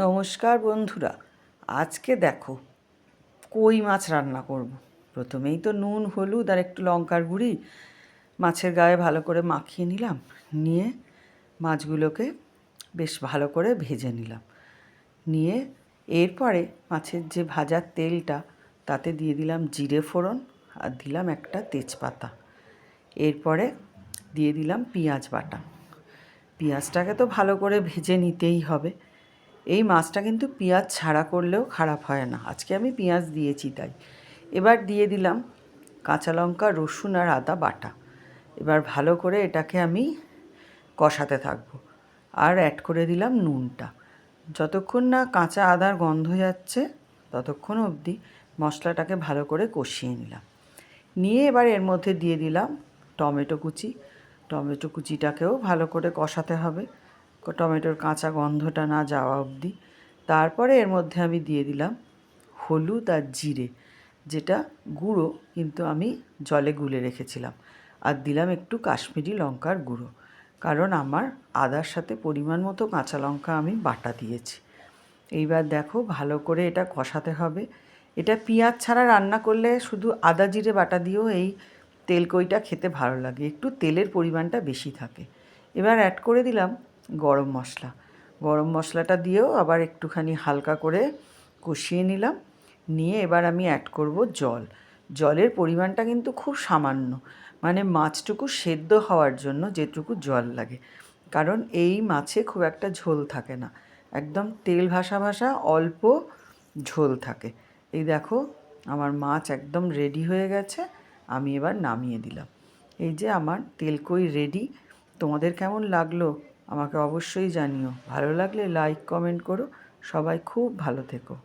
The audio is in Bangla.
নমস্কার বন্ধুরা, আজকে দেখো কই মাছ রান্না করব। প্রথমেই তো নুন হলুদ আর একটু লঙ্কার গুঁড়ি মাছের গায়ে ভালো করে মাখিয়ে নিলাম। নিয়ে মাছগুলোকে বেশ ভালো করে ভেজে নিলাম। নিয়ে এরপরে মাছের যে ভাজার তেলটা তাতে দিয়ে দিলাম জিরে ফোড়ন আর দিলাম একটা তেজপাতা। এরপরে দিয়ে দিলাম পেঁয়াজ বাটা। পেঁয়াজটাকে তো ভালো করে ভেজে নিতেই হবে। এই মাছটা কিন্তু পেঁয়াজ ছাড়া করলেও খারাপ হয় না, আজকে আমি পেঁয়াজ দিয়েছি তাই। এবার দিয়ে দিলাম কাঁচা লঙ্কা, রসুন আর আদা বাটা। এবার ভালো করে এটাকে আমি কষাতে থাকবো। আর অ্যাড করে দিলাম নুনটা। যতক্ষণ না কাঁচা আদার গন্ধ যাচ্ছে ততক্ষণ অবধি মশলাটাকে ভালো করে কষিয়ে নিলাম। নিয়ে এবার এর মধ্যে দিয়ে দিলাম টমেটো কুচি। টমেটো কুচিটাকেও ভালো করে কষাতে হবে, টমেটোর কাঁচা গন্ধটা না যাওয়া অবধি। তারপরে এর মধ্যে আমি দিয়ে দিলাম হলুদ আর জিরে, যেটা গুঁড়ো কিন্তু আমি জলে গুলে রেখেছিলাম। আর দিলাম একটু কাশ্মীরি লঙ্কার গুঁড়ো, কারণ আমার আদার সাথে পরিমাণ মতো কাঁচা লঙ্কা আমি বাটা দিয়েছি। এইবার দেখো ভালো করে এটা কষাতে হবে। এটা পেঁয়াজ ছাড়া রান্না করলে শুধু আদা জিরে বাটা দিয়েও এই তেলকইটা খেতে ভালো লাগে, একটু তেলের পরিমাণটা বেশি থাকে। এবার অ্যাড করে দিলাম গরম মশলা। গরম মশলাটা দিয়েও আবার একটুখানি হালকা করে কষিয়ে নিলাম। নিয়ে এবার আমি অ্যাড করব জল। জলের পরিমাণটা কিন্তু খুব সামান্য, মানে মাছটুকু সেদ্ধ হওয়ার জন্য যেটুকু জল লাগে, কারণ এই মাছে খুব একটা ঝোল থাকে না, একদম তেল ভাসা ভাসা অল্প ঝোল থাকে। এই দেখো আমার মাছ একদম রেডি হয়ে গেছে, আমি এবার নামিয়ে দিলাম। এই যে আমার তেলকই রেডি। তোমাদের কেমন লাগলো আমাকে অবশ্যই জানিও। ভালো লাগলে লাইক কমেন্ট করো। সবাই খুব ভালো থেকো।